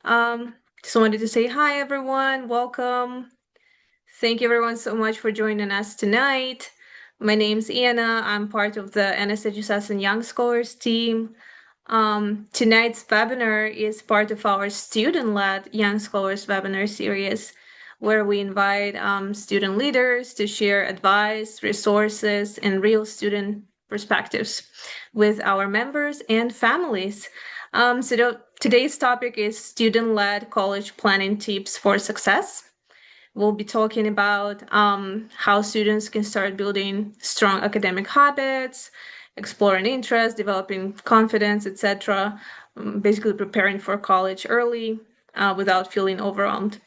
Just wanted to say hi, everyone. Welcome. Thank you, everyone, so much for joining us tonight. My name's Anna. I'm part of the NSHSS and Young Scholars team. Tonight's webinar is part of our student-led Young Scholars webinar series, where we invite student leaders to share advice, resources, and real student perspectives with our members and families. Today's topic is student-led college planning tips for success. We'll be talking about how students can start building strong academic habits, exploring interests, developing confidence, etc. Basically, preparing for college early without feeling overwhelmed.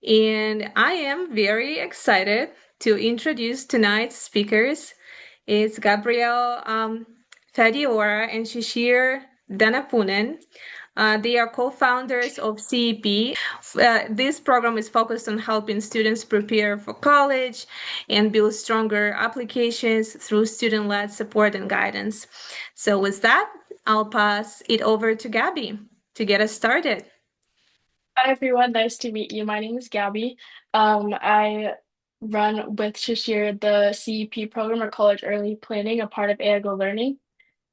And I am very excited to introduce tonight's speakers. It's Gabrielle Fadiora and Shishir Dhanapunen. They are co-founders of CEP. This program is focused on helping students prepare for college and build stronger applications through student-led support and guidance. So with that, I'll pass it over to Gabby to get us started. Hi everyone, nice to meet you. My name is Gabby. I run with Shishir the CEP program or College Early Planning, a part of Aigolearning.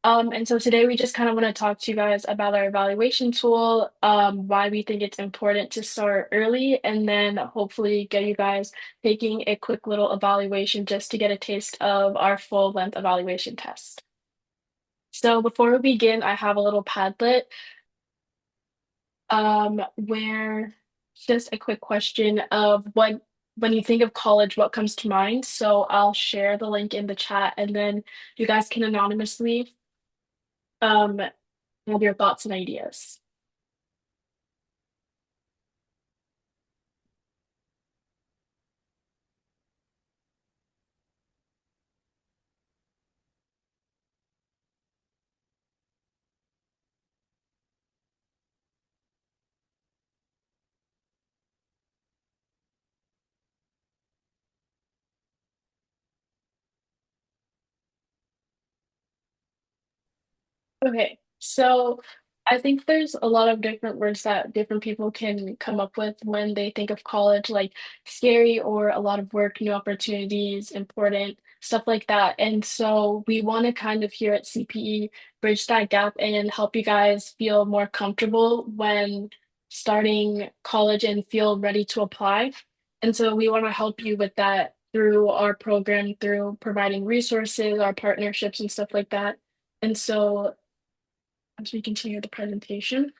And so today we just kind of want to talk to you guys about our evaluation tool, why we think it's important to start early, and then hopefully get you guys taking a quick little evaluation just to get a taste of our full length evaluation test. So before we begin, I have a little Padlet where just a quick question of what when you think of college, what comes to mind? So I'll share the link in the chat and then you guys can anonymously um have your thoughts and ideas. Okay, so I think there's a lot of different words that different people can come up with when they think of college, like scary or a lot of work, new opportunities, important, stuff like that. And so we want to kind of here at CPE bridge that gap and help you guys feel more comfortable when starting college and feel ready to apply. And so we want to help you with that through our program, through providing resources, our partnerships, and stuff like that. And so as we continue the presentation.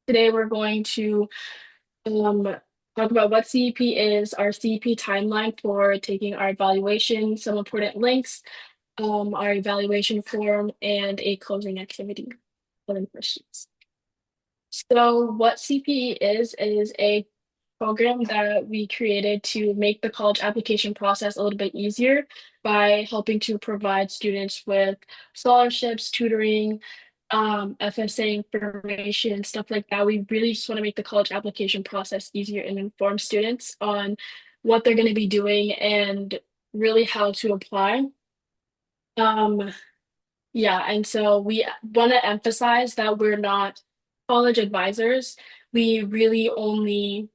Today we're going to um, talk about what CEP is, our CEP timeline for taking our evaluation, some important links, our evaluation form, and a closing activity for the questions. So what CPE is a program that we created to make the college application process a little bit easier by helping to provide students with scholarships, tutoring, FSA information, stuff like that. We really just want to make the college application process easier and inform students on what they're going to be doing and really how to apply. Um, yeah, and so we want to emphasize that we're not college advisors. We really only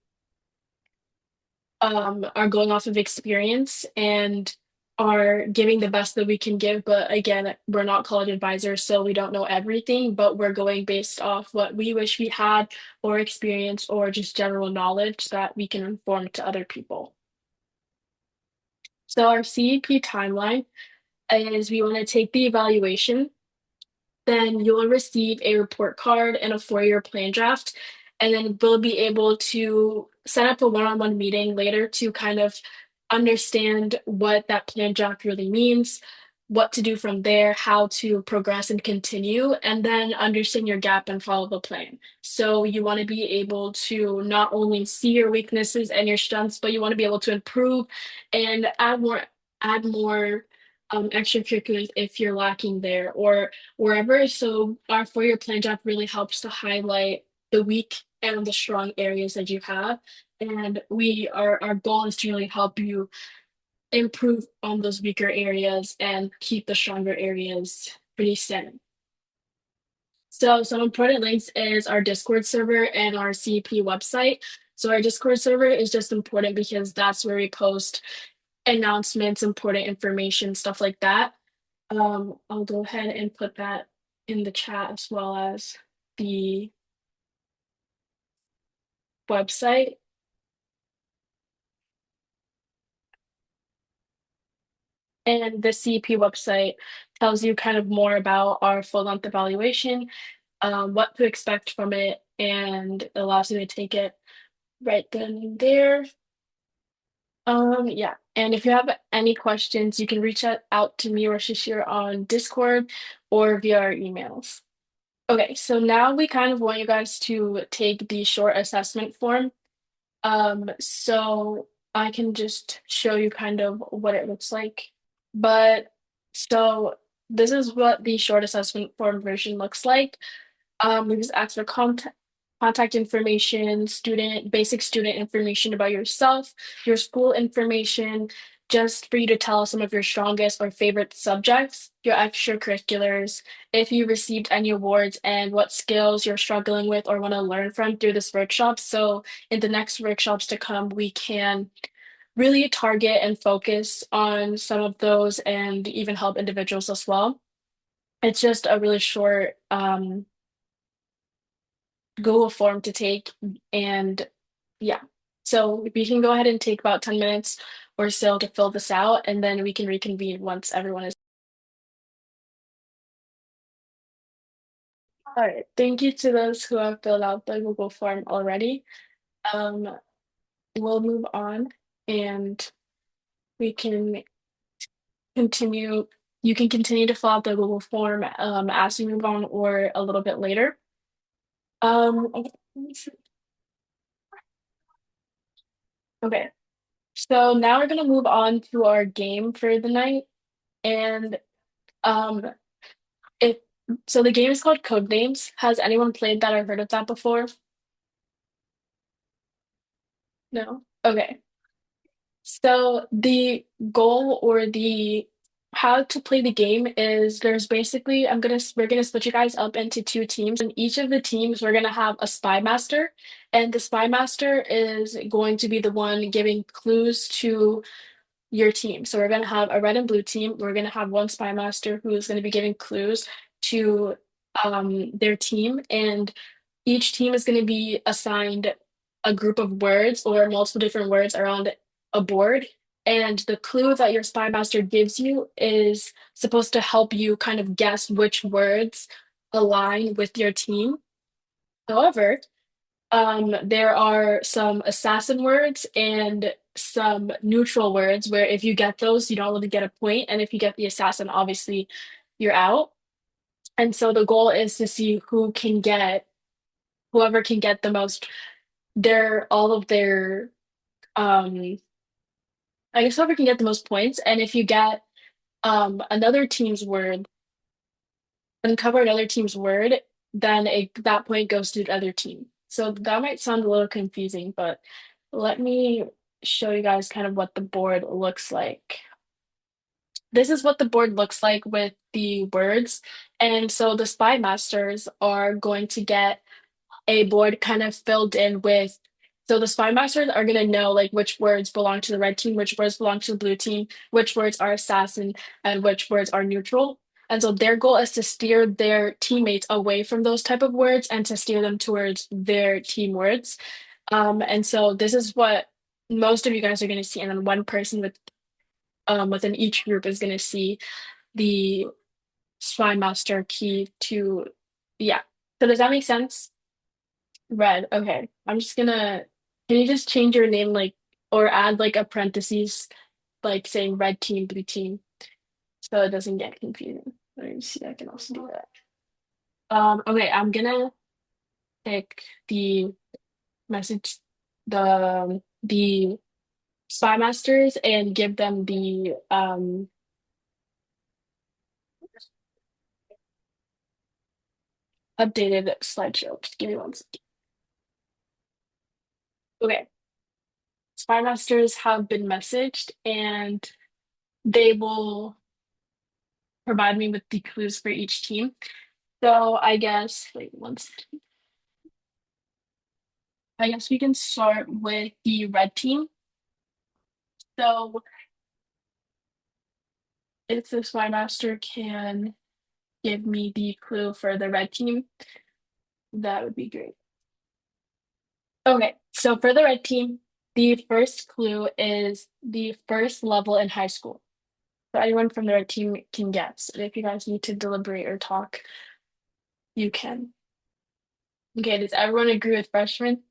are going off of experience and are giving the best that we can give. But again, we're not college advisors, so we don't know everything, but we're going based off what we wish we had or experience or just general knowledge that we can inform to other people. So our CEP timeline is we want to take the evaluation. Then you'll receive a report card and a 4-year plan draft. And then we'll be able to set up a one-on-one meeting later to kind of understand what that plan draft really means, what to do from there, how to progress and continue, and then understand your gap and follow the plan. So you want to be able to not only see your weaknesses and your strengths, but you want to be able to improve and add more extracurriculars if you're lacking there or wherever. So our 4-year plan draft really helps to highlight the weak and the strong areas that you have. And our goal is to really help you improve on those weaker areas and keep the stronger areas pretty steady. So some important links is our Discord server and our CEP website. So our Discord server is just important because that's where we post announcements, important information, stuff like that. I'll go ahead and put that in the chat as well as the website. And the CEP website tells you kind of more about our full length evaluation, what to expect from it, and it allows you to take it right then and there. Yeah. And if you have any questions, you can reach out to me or Shishir on Discord or via our emails. Okay, so now we kind of want you guys to take the short assessment form. So I can just show you kind of what it looks like. But so this is what the short assessment form version looks like. We just ask for contact information, basic student information about yourself, your school information, just for you to tell us some of your strongest or favorite subjects, your extracurriculars, if you received any awards, and what skills you're struggling with or want to learn from through this workshop. So in the next workshops to come, we can really target and focus on some of those and even help individuals as well. It's just a really short Google form to take. And yeah, so we can go ahead and take about 10 minutes or so to fill this out, and then we can reconvene once everyone is. All right. Thank you to those who have filled out the Google form already. Um, we'll move on and we can continue. You can continue to fill out the Google form as we move on or a little bit later. Okay. Okay. So now we're gonna move on to our game for the night. And um if so the game is called Codenames. Has anyone played that or heard of that before? No? Okay. So the goal or the how to play the game is there's basically we're gonna split you guys up into two teams, and each of the teams we're gonna have a spy master, and the spy master is going to be the one giving clues to your team. So we're going to have a red and blue team. We're going to have one spy master who is going to be giving clues to their team, and each team is going to be assigned a group of words or multiple different words around a board. And the clue that your spy master gives you is supposed to help you kind of guess which words align with your team. However, there are some assassin words and some neutral words where if you get those, you don't really get a point, and if you get the assassin, obviously you're out. And so the goal is to see whoever can get the most all of their um I guess whoever can get the most points. And if you get another team's word, uncover another team's word, then that point goes to the other team. So that might sound a little confusing, but let me show you guys kind of what the board looks like. This is what the board looks like with the words. And so the spy masters are going to get a board kind of filled in with, so the spy masters are going to know like which words belong to the red team, which words belong to the blue team, which words are assassin, and which words are neutral. And so their goal is to steer their teammates away from those type of words and to steer them towards their team words. And so this is what most of you guys are going to see, and then one person within each group is going to see the spy master key to, yeah. So does that make sense? Red. Okay. Can you just change your name like, or add like a parentheses, like saying red team, blue team, so it doesn't get confusing. Let me see. I can also do that. Okay. I'm gonna pick the message, the spy masters and give them the updated slideshow. Just give me one second. Okay. Spy masters have been messaged and they will provide me with the clues for each team. So I guess wait once I guess we can start with the red team. So if the spy master can give me the clue for the red team, that would be great. Okay, so for the red team, the first clue is the first level in high school. So anyone from the red team can guess. And if you guys need to deliberate or talk, you can. Okay, does everyone agree with freshman?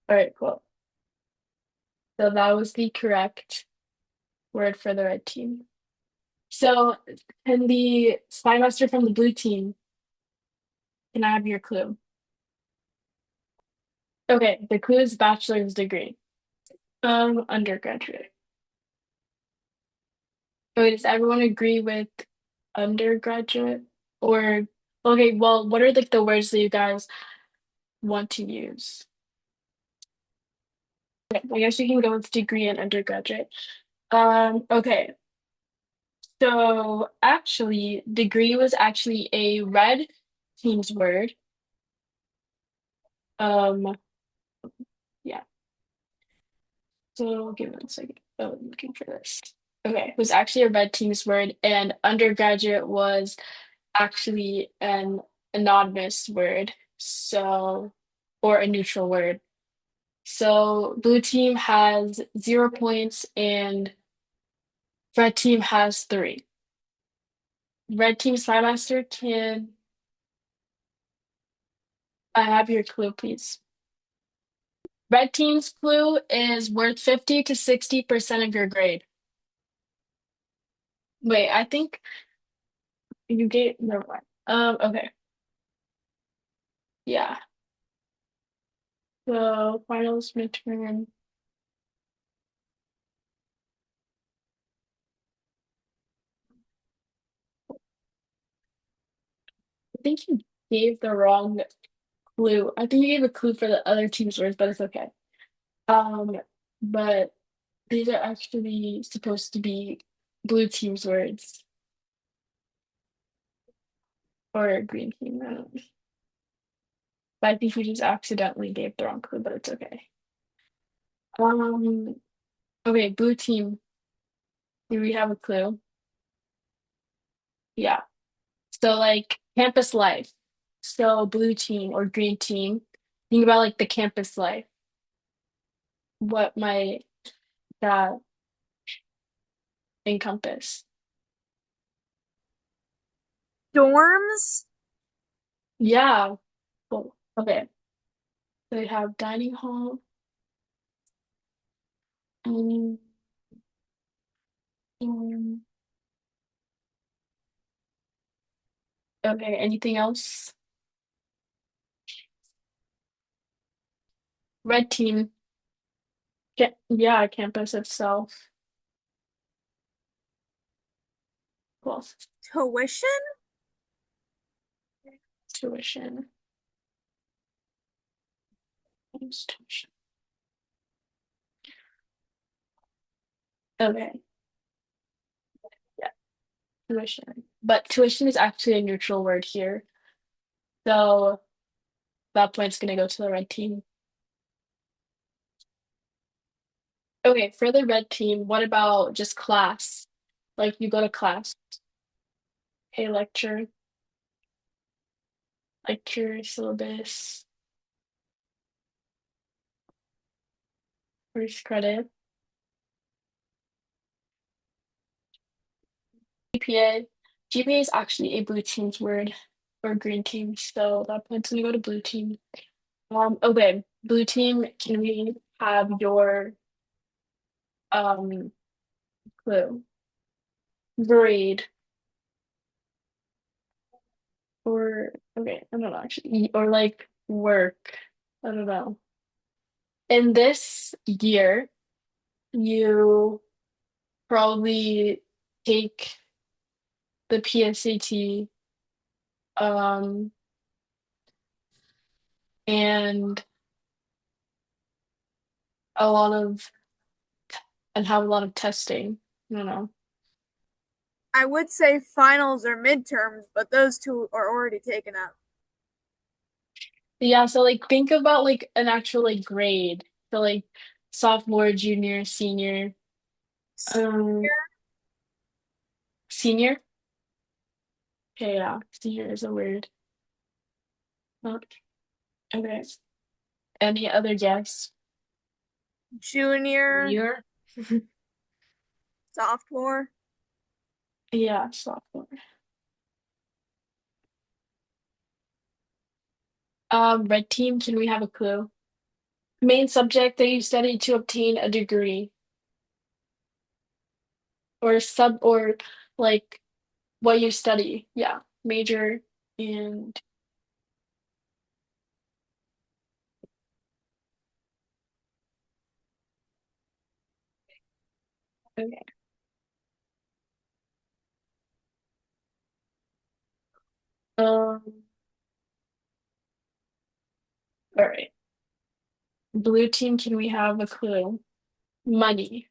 All right, cool. So that was the correct word for the red team. So, can the spy master from the blue team, can I have your clue? Okay, the clue is bachelor's degree. Undergraduate. Okay, does everyone agree with undergraduate? Or okay, well, what are like the words that you guys want to use? Okay, I guess you can go with degree and undergraduate. Okay. So actually, degree was actually a red team's word. Um, yeah. So give me one second. Oh, I'm looking for this. Okay, it was actually a red team's word, and undergraduate was actually an anonymous word, so or a neutral word. So blue team has 0 points and red team has three. Red team spy master, can I have your clue, please? Red team's clue is worth 50 to 60% of your grade. Wait, I think you gave never mind. Okay. Yeah. So finals midterm. I think you gave the wrong clue. I think you gave a clue for the other team's words, but it's okay. Um, but these are actually supposed to be blue team's words or green team. I don't know. But I think we just accidentally gave the wrong clue, but it's okay. Um, okay, blue team. Do we have a clue? Yeah. So like campus life. So blue team or green team. Think about like the campus life. What might that encompass? Dorms? Yeah. Cool. Okay. So they have dining hall. Um, dorm. Okay. Anything else? Red team. Yeah, campus itself. Cool. Tuition? Tuition. Times tuition. Okay. Yeah, tuition. But tuition is actually a neutral word here. So that point's gonna go to the red team. Okay, for the red team, what about just class? Like you go to class, hey, lecture, syllabus, first credit, GPA. GPA is actually a blue team's word or green team, so that point's gonna go to blue team. Okay, blue team, can we have your um clue? Grade or okay, I don't know actually, or like work. I don't know. In this year, you probably take the PSAT um and a lot of and have a lot of testing. I don't know. I would say finals or midterms, but those two are already taken up. Yeah, so like think about like an actual like grade. So like sophomore, junior, senior. Um, senior? Okay, yeah, senior is a word. Oh, okay. Any other guess? Junior, Year. sophomore, Yeah, sophomore. Red team, can we have a clue? Main subject that you study to obtain a degree, or sub, or like what you study. Yeah, major and okay. Um, all right. Blue team, can we have a clue? Money.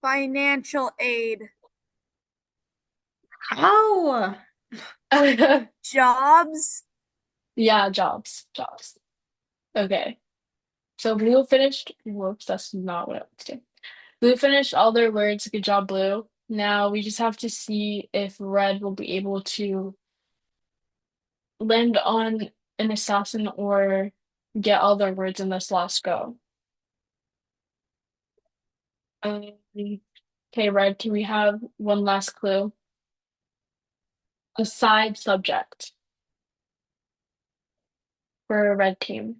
financial aid, How? jobs. Yeah, jobs. Okay. So Blue finished. Whoops, that's not what I was doing. Blue finished all their words. Good job, Blue. Now we just have to see if Red will be able to land on an assassin or get all their words in this last go. Um, okay, Red, can we have one last clue? A side subject for a Red team.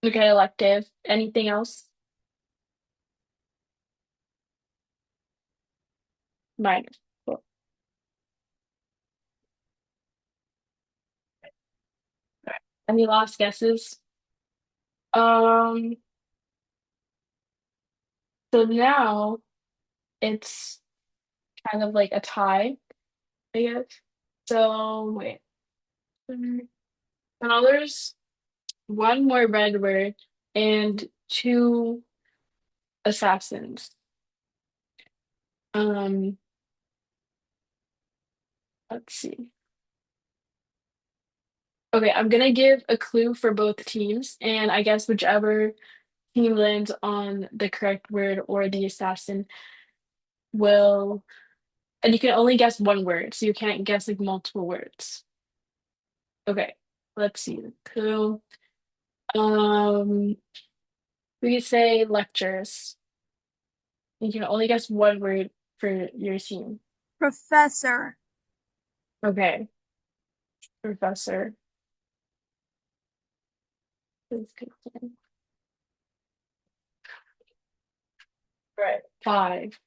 Okay, elective. Anything else? Minor. Cool. Any last guesses? Um, so now it's kind of like a tie, I guess. So wait. Now there's one more red word and two assassins. Um, let's see. Okay, I'm gonna give a clue for both teams, and I guess whichever team lands on the correct word or the assassin will, and you can only guess one word, so you can't guess like multiple words. Okay, let's see. Clue. Um, we could say lectures. You can only guess one word for your team. Professor, Okay, professor. Please continue. Right. Five,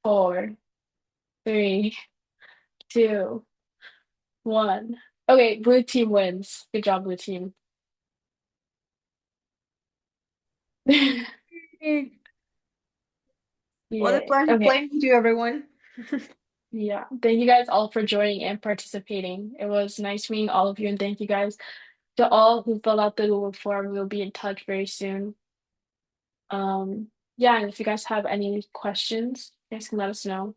four, three, two, one. Okay, blue team wins. Good job, blue team. What a Yay. pleasure Okay. playing with you, everyone. Yeah. Thank you guys all for joining and participating. It was nice meeting all of you, and thank you guys to all who filled out the Google form. We'll be in touch very soon. Yeah, and if you guys have any questions, you guys can let us know.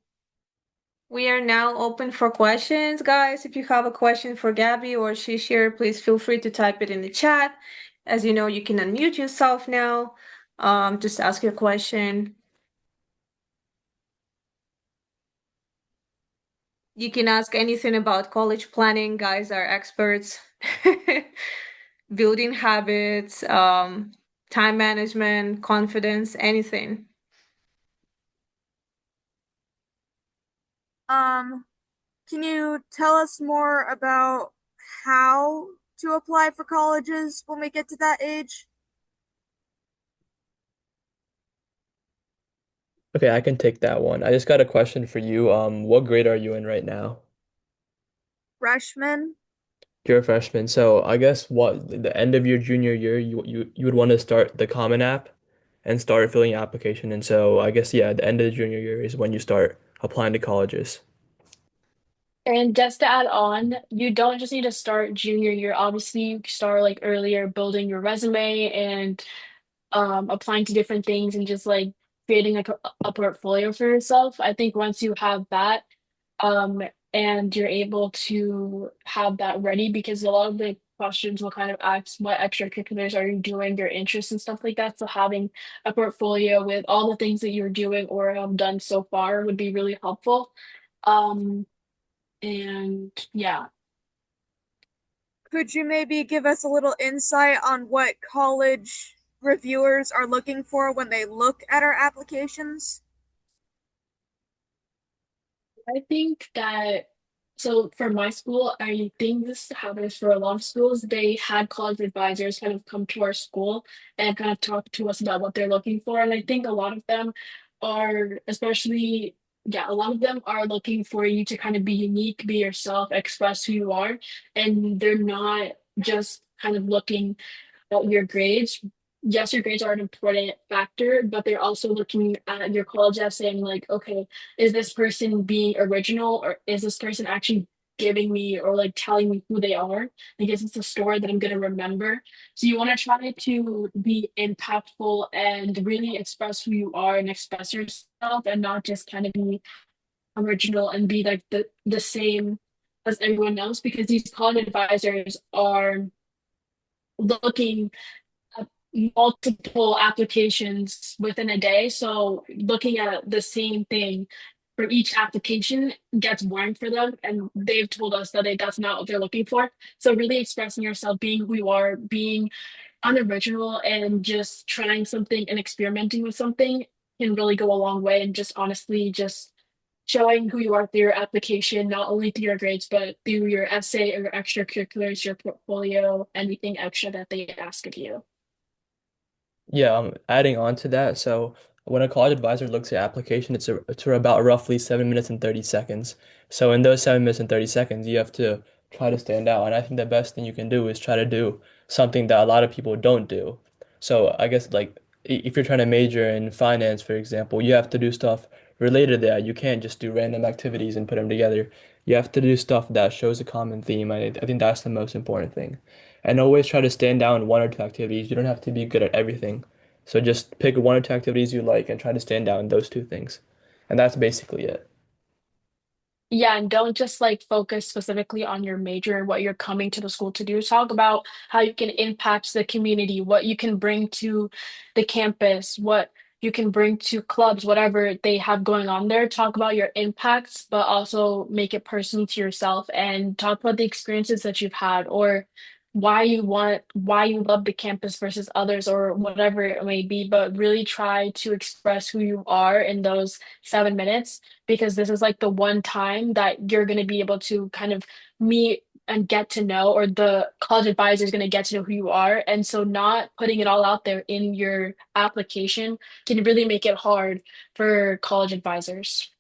We are now open for questions, guys. If you have a question for Gabby or Shishir, please feel free to type it in the chat. As you know, you can unmute yourself now. Just ask your question. You can ask anything about college planning. Guys are experts. Building habits, time management, confidence, anything. um, can you tell us more about how to apply for colleges when we get to that age? Okay, I can take that one. I just got a question for you. What grade are you in right now? Freshman? You're a freshman, so I guess what the end of your junior year, you would want to start the Common App and start filling your application. And so I guess yeah, the end of the junior year is when you start applying to colleges. And just to add on, you don't just need to start junior year. Obviously, you can start like earlier building your resume and applying to different things and just like creating like a portfolio for yourself. I think once you have that, um, and you're able to have that ready, because a lot of the questions will kind of ask what extracurriculars are you doing, your interests and stuff like that. So having a portfolio with all the things that you're doing or have done so far would be really helpful. Um, and yeah. Could you maybe give us a little insight on what college reviewers are looking for when they look at our applications? I think that so for my school, I think this happens for a lot of schools. They had college advisors kind of come to our school and kind of talk to us about what they're looking for. And I think a lot of them are, especially, yeah, a lot of them are looking for you to kind of be unique, be yourself, express who you are. And they're not just kind of looking about your grades. Yes, your grades are an important factor, but they're also looking at your college as saying, like, okay, is this person being original, or is this person actually giving me or like telling me who they are? Like, is this a story that I'm going to remember? So you want to try to be impactful and really express who you are and express yourself and not just kind of be original and be like the same as everyone else, because these college advisors are looking multiple applications within a day. So looking at the same thing for each application gets boring for them. And they've told us that that's not what they're looking for. So really expressing yourself, being who you are, being unoriginal and just trying something and experimenting with something can really go a long way. And just honestly, just showing who you are through your application, not only through your grades, but through your essay or your extracurriculars, your portfolio, anything extra that they ask of you. Yeah, adding on to that, so when a college advisor looks at application, it's about roughly 7 minutes and 30 seconds. So in those 7 minutes and 30 seconds, you have to try to stand out. And I think the best thing you can do is try to do something that a lot of people don't do. So I guess like if you're trying to major in finance, for example, you have to do stuff related to that. You can't just do random activities and put them together. You have to do stuff that shows a common theme. I think that's the most important thing. And always try to stand out in one or two activities. You don't have to be good at everything. So just pick one or two activities you like and try to stand out in those two things. And that's basically it. Yeah, and don't just like focus specifically on your major and what you're coming to the school to do. Talk about how you can impact the community, what you can bring to the campus, what you can bring to clubs, whatever they have going on there. Talk about your impacts, but also make it personal to yourself and talk about the experiences that you've had or why you love the campus versus others or whatever it may be. But really try to express who you are in those 7 minutes, because this is like the one time that you're going to be able to kind of meet and get to know, or the college advisor is going to get to know who you are. And so, not putting it all out there in your application can really make it hard for college advisors.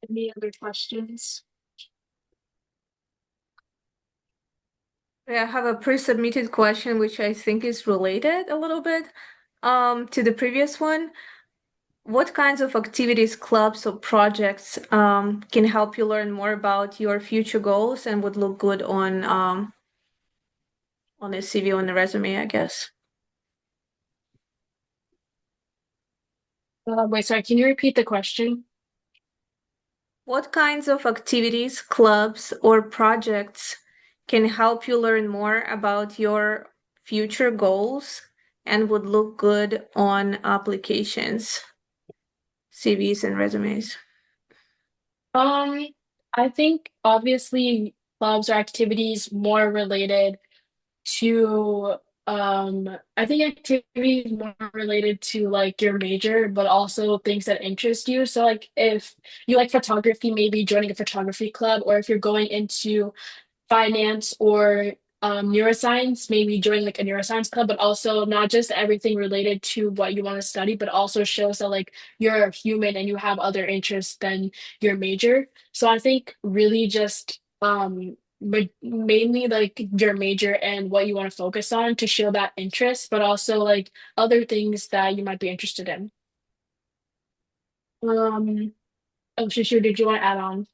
Any other questions? Yeah, I have a pre-submitted question which I think is related a little bit to the previous one. What kinds of activities, clubs, or projects can help you learn more about your future goals and would look good on a CV, on a resume, I guess? Wait, sorry, can you repeat the question? What kinds of activities, clubs, or projects can help you learn more about your future goals and would look good on applications, CVs, and resumes? Um, I think obviously clubs or activities more related to I think activities more related to like your major, but also things that interest you. So like if you like photography, maybe joining a photography club, or if you're going into finance or neuroscience, maybe join like a neuroscience club, but also not just everything related to what you want to study, but also shows that like you're a human and you have other interests than your major. So I think really just but mainly like your major and what you want to focus on to show that interest, but also like other things that you might be interested in. Um, oh, Shishir, did you want to add on?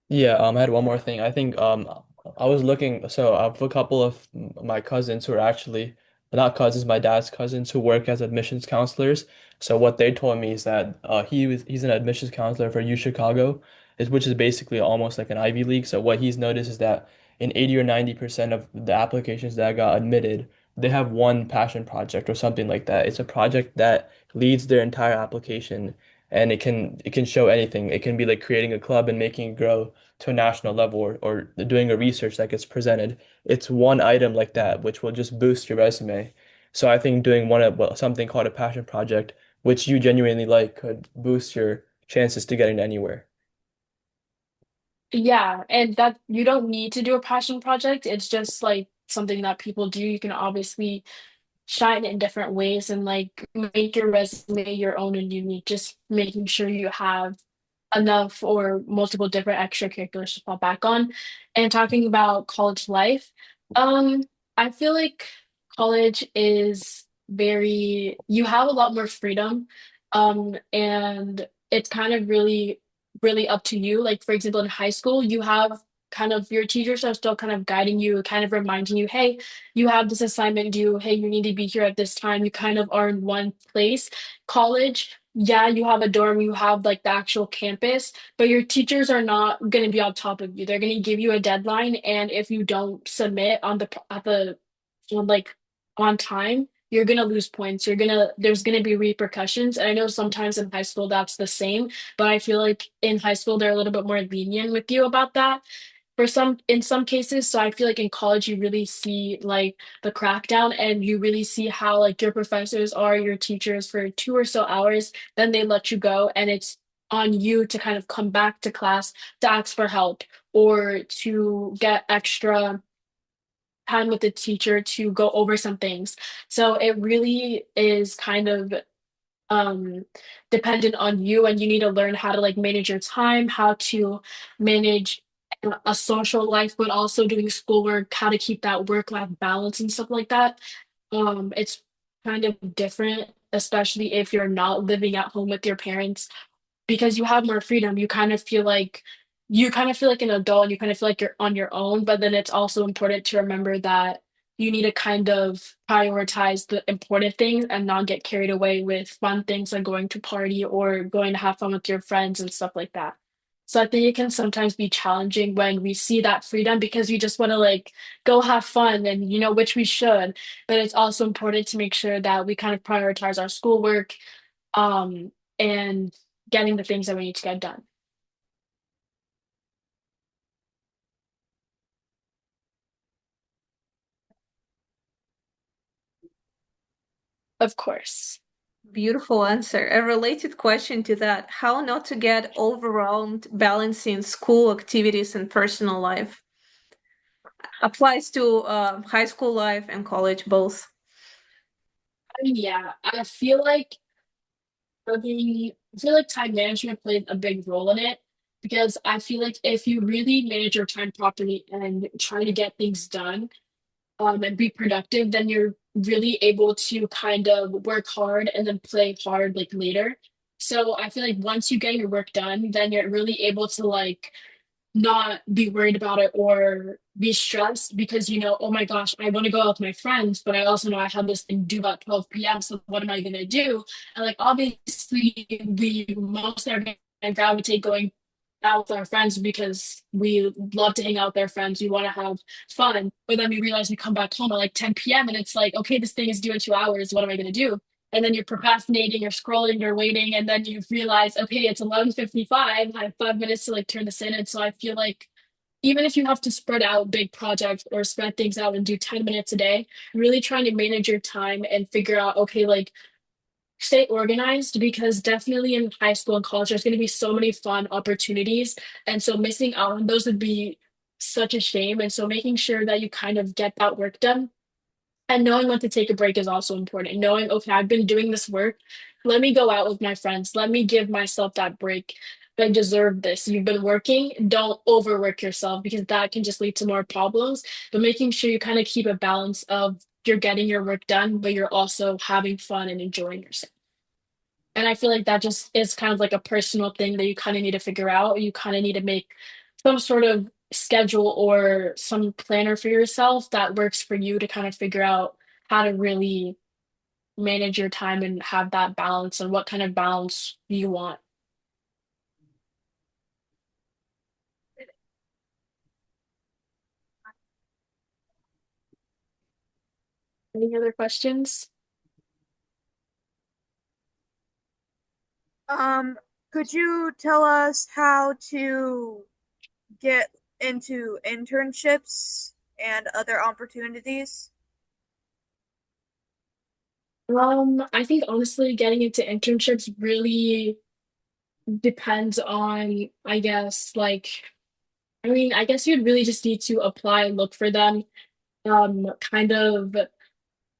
Yeah, I had one more thing. I think I was looking, so I have a couple of my cousins who are actually not cousins, my dad's cousins who work as admissions counselors. So what they told me is that he's an admissions counselor for U Chicago, which is basically almost like an Ivy League. So what he's noticed is that in 80 or 90% of the applications that got admitted, they have one passion project or something like that. It's a project that leads their entire application, and it can show anything. It can be like creating a club and making it grow to a national level, or doing a research that gets presented. It's one item like that which will just boost your resume. So I think doing something called a passion project, which you genuinely like, could boost your chances to getting anywhere. Yeah, and that you don't need to do a passion project. It's just like something that people do. You can obviously shine in different ways and like make your resume your own and unique, just making sure you have enough or multiple different extracurriculars to fall back on. And talking about college life, um, I feel like college is you have a lot more freedom, and it's kind of really up to you. Like, for example, in high school, you have kind of your teachers are still kind of guiding you, kind of reminding you, hey, you have this assignment due, hey, you need to be here at this time. You kind of are in one place. College, yeah, you have a dorm, you have like the actual campus, but your teachers are not going to be on top of you. They're going to give you a deadline, and if you don't submit on the at the on like on time, you're going to lose points. There's going to be repercussions. And I know sometimes in high school that's the same, but I feel like in high school they're a little bit more lenient with you about that for some in some cases. So I feel like in college you really see like the crackdown, and you really see how like your professors are your teachers for 2 or so hours, then they let you go, and it's on you to kind of come back to class to ask for help or to get extra time with the teacher to go over some things. So it really is kind of um dependent on you, and you need to learn how to like manage your time, how to manage a social life, but also doing schoolwork, how to keep that work-life balance and stuff like that. It's kind of different, especially if you're not living at home with your parents, because you have more freedom. You kind of feel like an adult, and you kind of feel like you're on your own, but then it's also important to remember that you need to kind of prioritize the important things and not get carried away with fun things like going to party or going to have fun with your friends and stuff like that. So I think it can sometimes be challenging when we see that freedom because we just want to like go have fun, and which we should, but it's also important to make sure that we kind of prioritize our schoolwork, um and getting the things that we need to get done. Of course. Beautiful answer. A related question to that: how not to get overwhelmed balancing school activities and personal life? Applies to high school life and college both. I mean, yeah, I feel like time management plays a big role in it, because I feel like if you really manage your time properly and try to get things done, and be productive, then you're really able to kind of work hard and then play hard like later. So I feel like once you get your work done, then you're really able to like not be worried about it or be stressed, because oh my gosh, I want to go out with my friends, but I also know I have this thing due about 12 p.m. So what am I gonna do? And like obviously we mostly are gonna gravitate going out with our friends because we love to hang out with our friends. We want to have fun. But then we realize we come back home at like 10 p.m. and it's like, okay, this thing is due in 2 hours. What am I gonna do? And then you're procrastinating, you're scrolling, you're waiting, and then you realize, okay, it's 11:55. I have 5 minutes to like turn this in. And so I feel like even if you have to spread out big projects or spread things out and do 10 minutes a day, really trying to manage your time and figure out, okay, like stay organized, because definitely in high school and college, there's going to be so many fun opportunities. And so missing out on those would be such a shame. And so making sure that you kind of get that work done and knowing when to take a break is also important. Knowing, okay, I've been doing this work. Let me go out with my friends. Let me give myself that break. I deserve this. You've been working. Don't overwork yourself because that can just lead to more problems. But making sure you kind of keep a balance of you're getting your work done, but you're also having fun and enjoying yourself. And I feel like that just is kind of like a personal thing that you kind of need to figure out. You kind of need to make some sort of schedule or some planner for yourself that works for you to kind of figure out how to really manage your time and have that balance and what kind of balance you want. Any other questions? Um, could you tell us how to get into internships and other opportunities? I think honestly, getting into internships really depends on, I guess, like, I mean, I guess you'd really just need to apply and look for them. Kind of,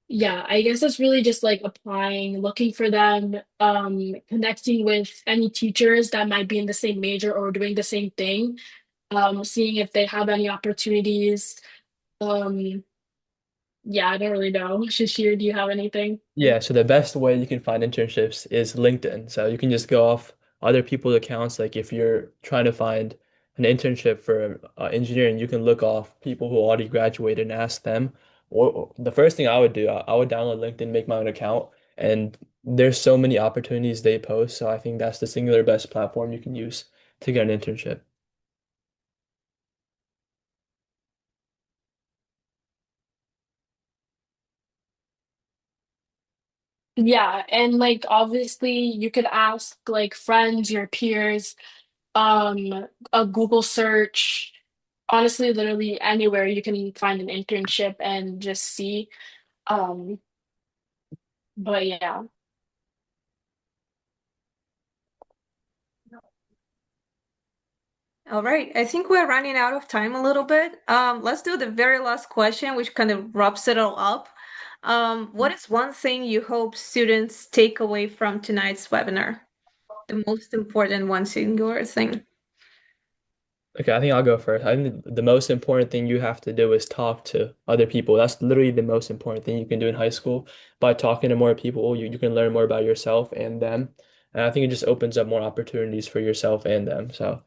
yeah, I guess it's really just like applying, looking for them, connecting with any teachers that might be in the same major or doing the same thing, seeing if they have any opportunities. Um, yeah, I don't really know. Shishir, do you have anything? Yeah, so the best way you can find internships is LinkedIn. So you can just go off other people's accounts. Like if you're trying to find an internship for engineering, you can look off people who already graduated and ask them. Or the first thing I would do, I would download LinkedIn, make my own account, and there's so many opportunities they post. So I think that's the singular best platform you can use to get an internship. Yeah, and like obviously you could ask like friends, your peers, a Google search, honestly, literally anywhere you can find an internship and just see. Um, but yeah. All right, I think we're running out of time a little bit. Let's do the very last question, which kind of wraps it all up. What is one thing you hope students take away from tonight's webinar? The most important one singular thing. Okay, I think I'll go first. I think the most important thing you have to do is talk to other people. That's literally the most important thing you can do in high school. By talking to more people, you can learn more about yourself and them. And I think it just opens up more opportunities for yourself and them. So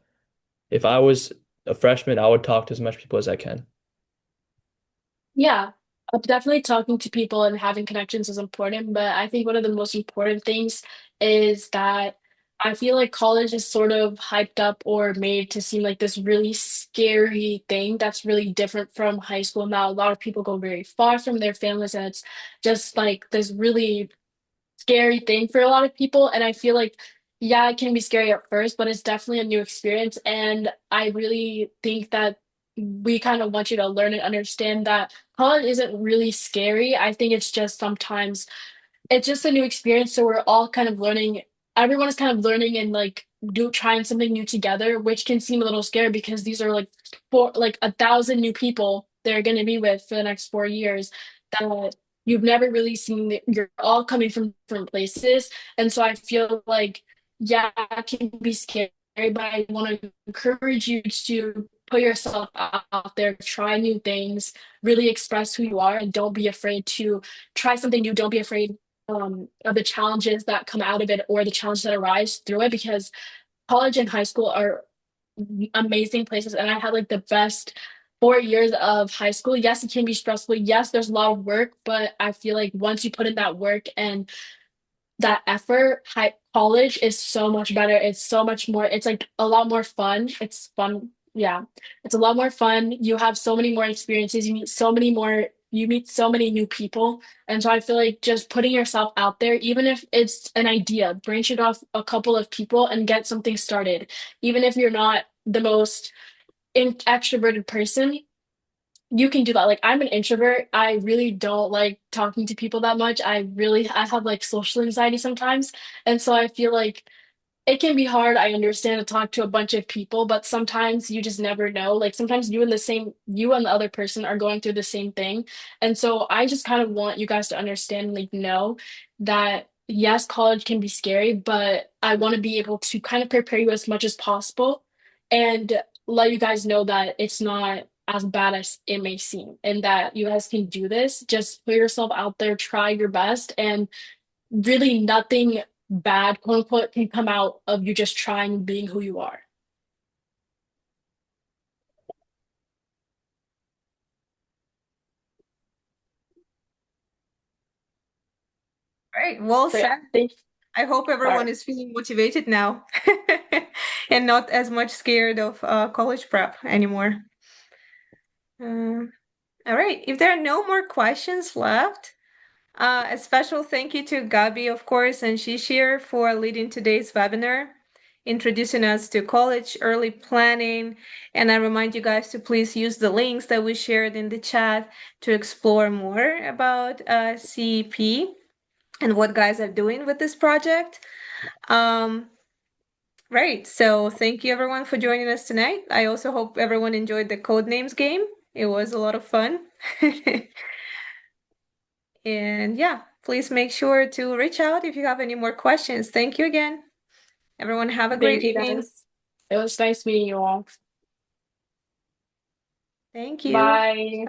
if I was a freshman, I would talk to as much people as I can. Yeah, definitely talking to people and having connections is important, but I think one of the most important things is that I feel like college is sort of hyped up or made to seem like this really scary thing that's really different from high school. Now, a lot of people go very far from their families, and it's just like this really scary thing for a lot of people. And I feel like, yeah, it can be scary at first, but it's definitely a new experience. And I really think that we kind of want you to learn and understand that college isn't really scary. I think it's just sometimes it's just a new experience. So we're all kind of learning. Everyone is kind of learning and like do trying something new together, which can seem a little scary because these are like 1,000 new people they're going to be with for the next 4 years that you've never really seen. You're all coming from different places, and so I feel like yeah, it can be scary, but I want to encourage you to put yourself out there, try new things, really express who you are, and don't be afraid to try something new. Don't be afraid of the challenges that come out of it or the challenges that arise through it because college and high school are amazing places and I had like the best 4 years of high school. Yes, it can be stressful. Yes, there's a lot of work, but I feel like once you put in that work and that effort, high college is so much better. It's so much more, it's like a lot more fun. It's fun. Yeah. It's a lot more fun. You have so many more experiences. You meet so many new people. And so I feel like just putting yourself out there, even if it's an idea, branch it off a couple of people and get something started. Even if you're not the most extroverted person, you can do that. Like I'm an introvert. I really don't like talking to people that much. I have like social anxiety sometimes. And so I feel like it can be hard, I understand, to talk to a bunch of people, but sometimes you just never know. Like sometimes you and the other person are going through the same thing. And so I just kind of want you guys to understand, like, know that yes, college can be scary, but I want to be able to kind of prepare you as much as possible and let you guys know that it's not as bad as it may seem and that you guys can do this. Just put yourself out there, try your best, and really nothing bad, quote unquote, can come out of you just trying being who you are. All right, well So yeah, said. thank I hope all everyone right. is feeling motivated now and not as much scared of college prep anymore. Um, all right, if there are no more questions left, a special thank you to Gabi, of course, and Shishir for leading today's webinar, introducing us to college early planning. And I remind you guys to please use the links that we shared in the chat to explore more about CEP and what guys are doing with this project. Right, so thank you everyone for joining us tonight. I also hope everyone enjoyed the Codenames game. It was a lot of fun. And yeah, please make sure to reach out if you have any more questions. Thank you again. Everyone, have a great Thank you evening. guys. It was nice meeting you all. Thank you. Bye.